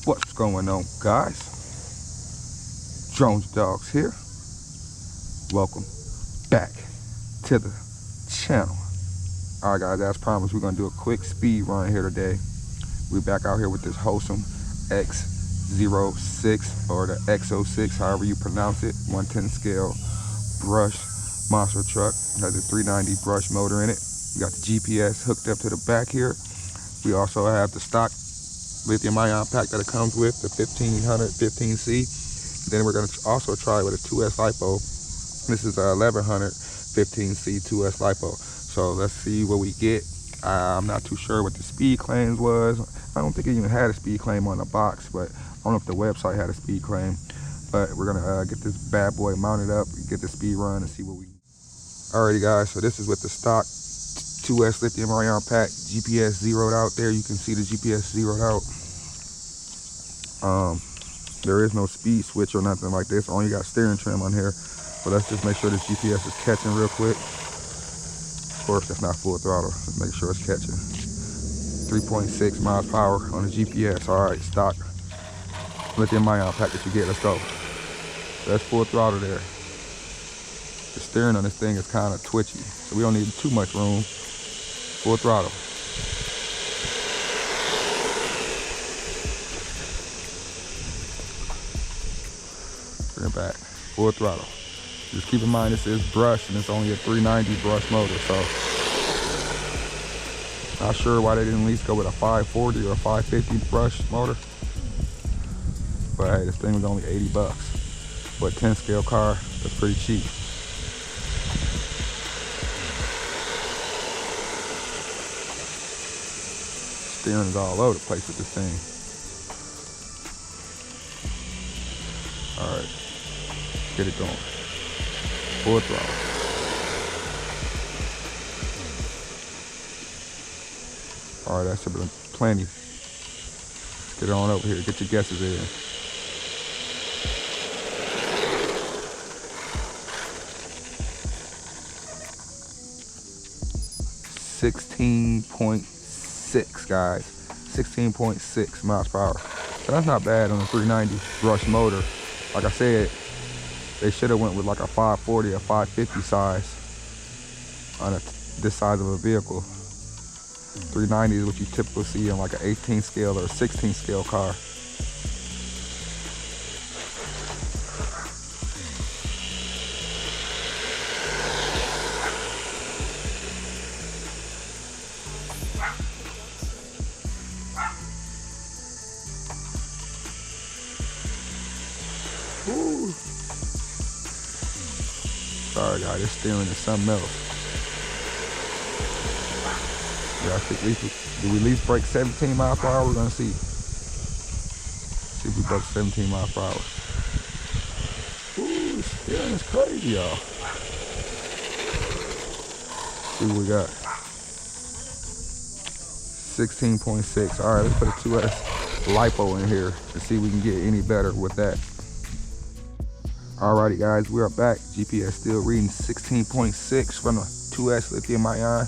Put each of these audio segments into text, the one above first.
What's going on, guys? Jones Dogs here. Welcome back to the channel. Alright guys, as promised, we're gonna do a quick speed run here today. We're back out here with this Hosim X06 or the X06, however you pronounce it. 110 scale brush monster truck. It has a 390 brush motor in it. We got the GPS hooked up to the back here. We also have the stock lithium ion pack that it comes with, the 1500 15C. Then we're going to also try with a 2S Lipo. This is a 1100 15C 2S Lipo. So let's see what we get. I'm not too sure what the speed claims was. I don't think it even had a speed claim on the box, but I don't know if the website had a speed claim. But we're going to get this bad boy mounted up, get the speed run, and see what we... Alrighty guys, so this is with the stock 2S lithium ion pack, GPS zeroed out there. You can see the GPS zeroed out. There is no speed switch or nothing like this. Only got steering trim on here. But let's just make sure this GPS is catching real quick. Of course, that's not full throttle. Just make sure it's catching. 3.6 miles per hour on the GPS. All right, stock lithium ion pack that you get. Let's go. That's full throttle there. The steering on this thing is kind of twitchy, so we don't need too much room. Full throttle. Bring it back. Full throttle. Just keep in mind this is brush and it's only a 390 brush motor, so not sure why they didn't at least go with a 540 or a 550 brush motor. But hey, this thing was only 80 bucks. For a 10 scale car, that's pretty cheap. Steering is all over the place with this thing. All right, get it going. Full throttle. All right, that should be plenty. Let's get it on over here. Get your guesses in. .6 guys, 16.6 miles per hour. But that's not bad on a 390 brush motor. Like I said, they should have went with like a 540 or 550 size on this size of a vehicle. 390 is what you typically see in like an 18 scale or a 16 scale car. Ooh. Sorry guys, this steering is something else. Yeah, I think do we at least break 17 miles per hour? We're gonna see. See if we broke 17 miles per hour. Ooh, steering is crazy, y'all. See what we got. 16.6. All right, let's put a 2S Lipo in here and see if we can get any better with that. Alrighty guys, we are back. GPS still reading 16.6 from the 2S lithium ion.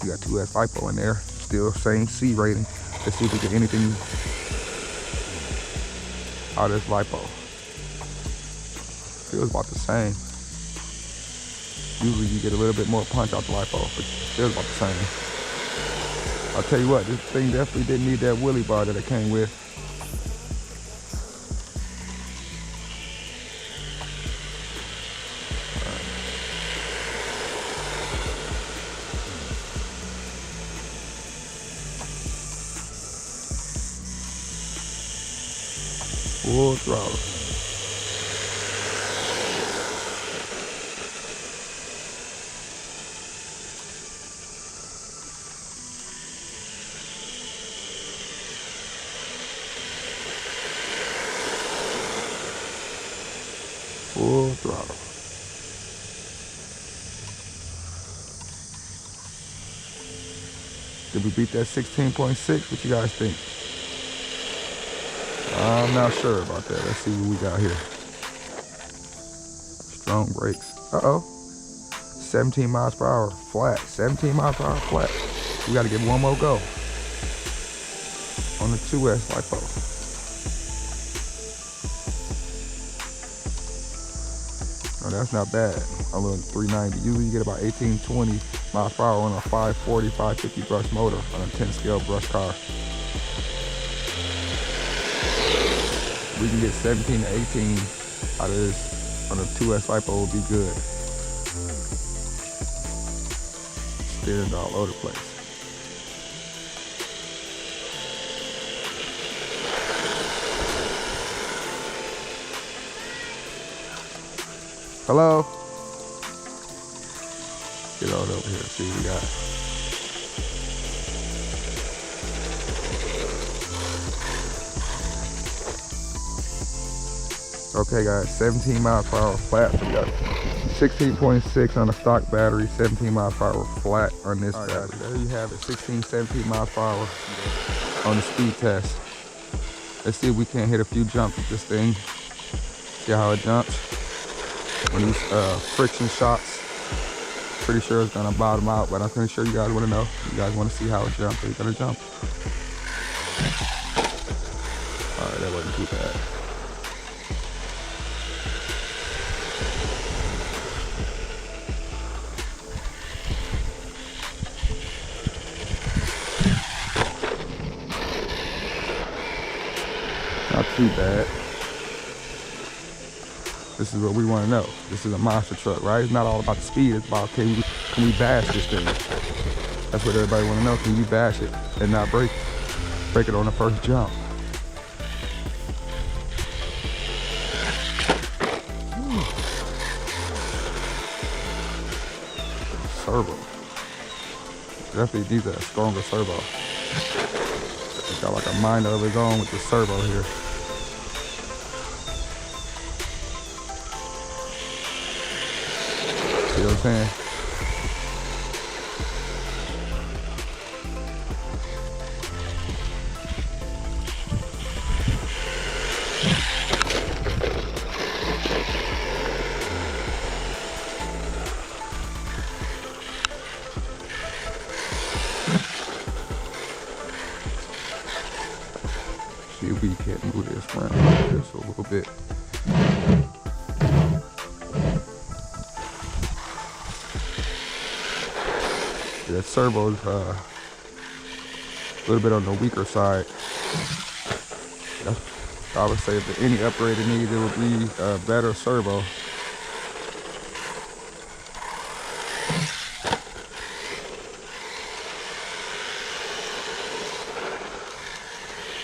We got 2S Lipo in there. Still same C rating. Let's see if we get anything out of this Lipo. Feels about the same. Usually you get a little bit more punch out the Lipo, but feels about the same. I'll tell you what, this thing definitely didn't need that wheelie bar that it came with. Full throttle. Full throttle. Did we beat that 16.6? What you guys think? I'm not sure about that. Let's see what we got here. Strong brakes. Uh-oh. 17 miles per hour flat. 17 miles per hour flat. We got to get one more go on the 2S Lipo. Oh, that's not bad. A little 390. Usually you get about 18, 20 miles per hour on a 540, 550 brush motor on a 10 scale brush car. We can get 17 to 18 out of this on a 2S Lipo would be good. Steering all over the place. Hello? Get on over here, see what we got. Okay guys, 17 miles per hour flat. So we got 16.6 on the stock battery, 17 miles per hour flat on this battery. There you have it, 16, 17 miles per hour on the speed test. Let's see if we can't hit a few jumps with this thing. See how it jumps. When these friction shots, pretty sure it's gonna bottom out, but I'm pretty sure you guys wanna know. You guys wanna see how it jumps, so you're gonna jump. All right, that wasn't too bad. Not too bad. This is what we want to know. This is a monster truck, right? It's not all about the speed. It's about, can we bash this thing? That's what everybody want to know. Can you bash it and not break it on the first jump? Servo. Definitely needs a stronger servo. It's got like a mind of its own with the servo here. See what I'm saying? See if we can move this around just a little bit. That servo is a little bit on the weaker side. I would say if any upgrade it needs, it would be a better servo.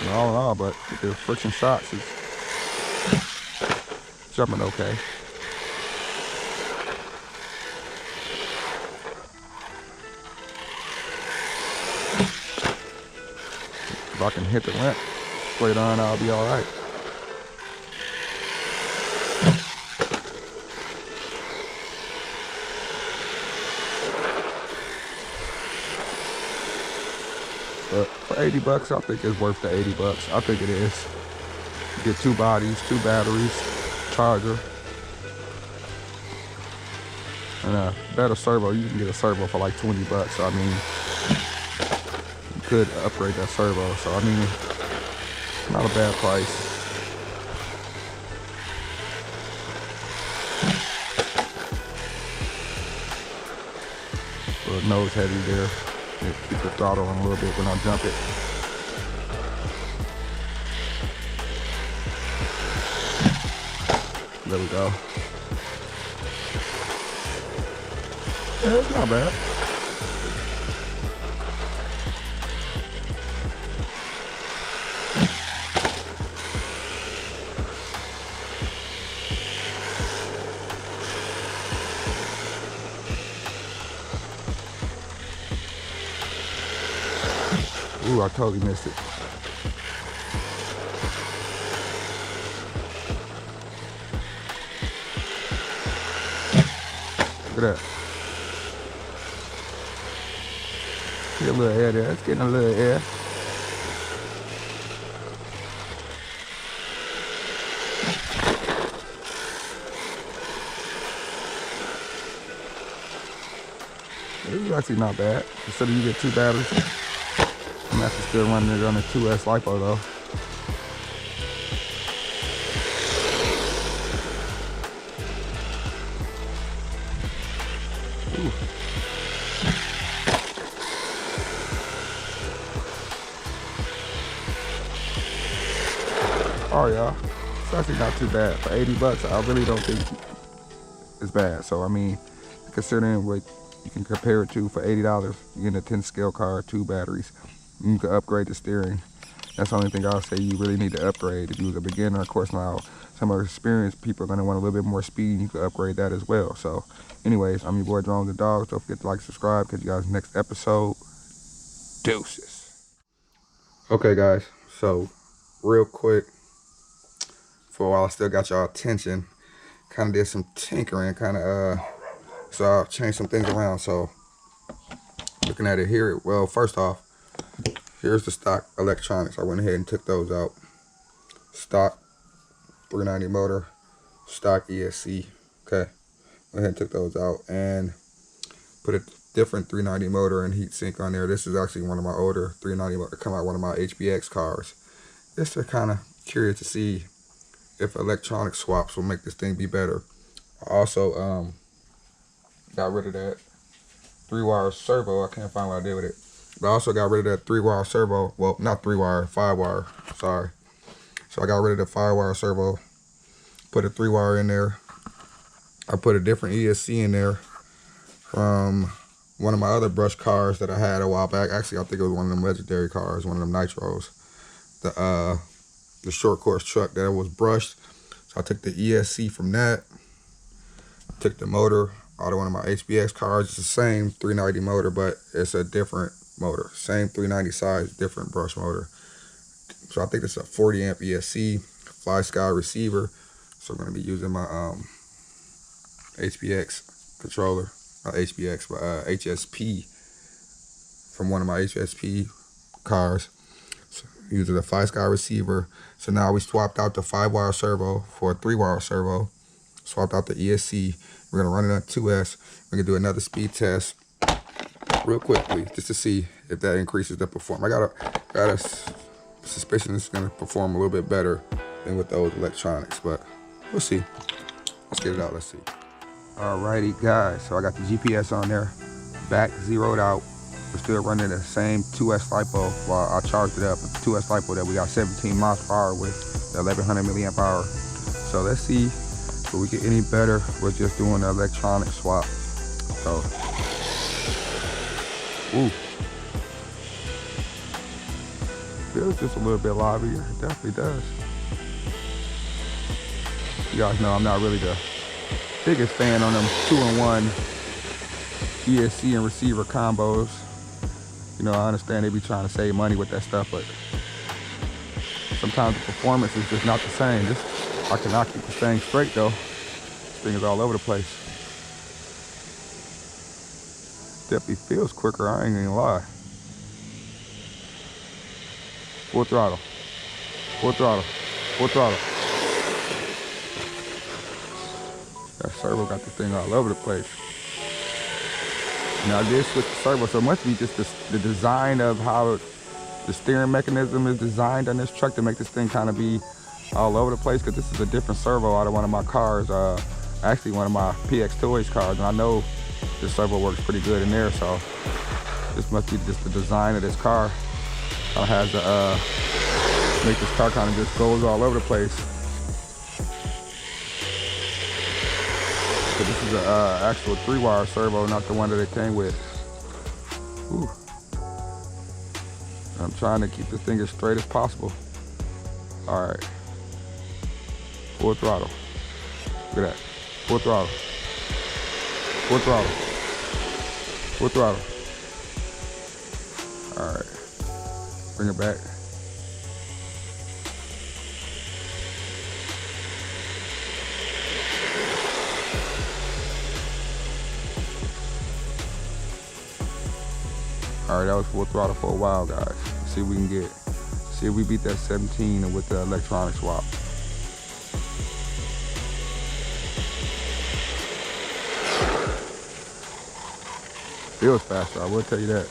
And all in all, but the friction shots is jumping okay. If I can hit the ramp straight on, I'll be all right. But for 80 bucks, I think it's worth the 80 bucks. I think it is. You get 2 bodies, 2 batteries, charger, and a better servo. You can get a servo for like 20 bucks. So I mean, could upgrade that servo, so I mean, not a bad price. Little nose heavy there. Keep the throttle on a little bit when I jump it. There we go. Yeah, it's not bad. Ooh, I totally missed it. Look at that. Get a little air there. It's getting a little air. This is actually not bad. Instead of you get 2 batteries. I'm actually still running it on a 2S Lipo though. car, y'all. It's actually not too bad. For 80 bucks, I really don't think it's bad. So, I mean, considering what you can compare it to for $80, you get a 10 scale car, 2 batteries. You can upgrade the steering. That's the only thing I'll say you really need to upgrade. If you was a beginner, of course, now some of the experienced people are going to want a little bit more speed. You can upgrade that as well. So, anyways, I'm your boy, Drone the Dog. Don't forget to like, subscribe. Catch you guys next episode. Deuces. Okay, guys. So, real quick, for a while I still got y'all attention, kind of did some tinkering, so I'll change some things around. So, looking at it here, well, first off, here's the stock electronics. I went ahead and took those out. Stock 390 motor, stock ESC. Okay, went ahead and took those out and put a different 390 motor and heat sink on there. This is actually one of my older 390 motor, come out one of my HBX cars. Just to kind of curious to see if electronic swaps will make this thing be better. I also got rid of that 3-wire servo. I can't find what I did with it. But I also got rid of that 3-wire servo. Well, not 3-wire, 5-wire. Sorry. So I got rid of the 5-wire servo. Put a 3-wire in there. I put a different ESC in there from one of my other brush cars that I had a while back. Actually, I think it was one of them legendary cars, one of them nitros. The short course truck that was brushed. So I took the ESC from that. Took the motor out of one of my HBX cars. It's the same 390 motor, but it's a different motor. Same 390 size, different brush motor. So I think it's a 40 amp ESC, Fly Sky receiver. So I'm going to be using my HBX controller, not HBX, but HSP from one of my HSP cars. So using the Fly Sky receiver. So now we swapped out the 5-wire servo for a 3-wire servo. Swapped out the ESC. We're going to run it on 2S. We're going to do another speed test real quickly just to see if that increases the performance. I got a suspicion it's going to perform a little bit better than with those electronics, but we'll see. Let's get it out. Let's see. Alrighty, guys. So I got the GPS on there, back zeroed out. We're still running the same 2S Lipo. Well, I charged it up with the 2S Lipo that we got 17 miles per hour with, the 1100 milliamp hour. So let's see if we get any better with just doing the electronic swap. So, ooh. Feels just a little bit livelier. It definitely does. You guys know I'm not really the biggest fan on them 2-in-1 ESC and receiver combos. You know, I understand they be trying to save money with that stuff, but sometimes the performance is just not the same. I cannot keep the thing straight though. This thing is all over the place. Definitely feels quicker, I ain't gonna lie. Full throttle. Full throttle. Full throttle. That servo got the thing all over the place. Now I did switch the servo, so it must be just the design of how the steering mechanism is designed on this truck to make this thing kind of be all over the place, because this is a different servo out of one of my cars, actually one of my PX Toys cars, and I know this servo works pretty good in there, so this must be just the design of this car. Kind of has to make this car kind of just goes all over the place. So this is an actual 3-wire servo, not the one that it came with. Ooh. I'm trying to keep this thing as straight as possible. All right. Full throttle. Look at that. Full throttle. Full throttle. Full throttle. All right. Bring it back. All right, that was full throttle for a while, guys. Let's see if we can get, see if we beat that 17 with the electronic swap. Feels faster, I will tell you that.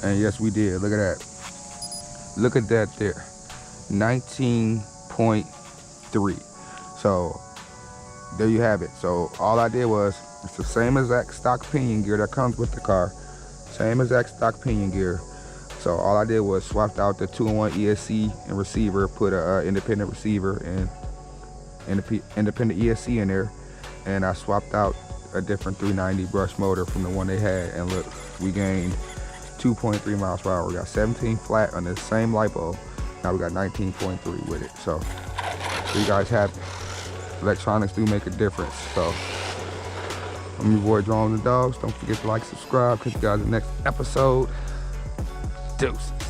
And yes, we did. Look at that. Look at that there. 19.3. So there you have it. So all I did was, it's the same exact stock pinion gear that comes with the car. Same exact stock pinion gear. So all I did was swapped out the 2-in-1 ESC and receiver, put a independent receiver and independent ESC in there, and I swapped out a different 390 brush motor from the one they had, and look, we gained 2.3 miles per hour. We got 17 flat on the same Lipo. Now we got 19.3 with it. So you guys have electronics do make a difference. So I'm your boy Drone the Dogs. Don't forget to like, subscribe. Catch you guys in the next episode. Deuces.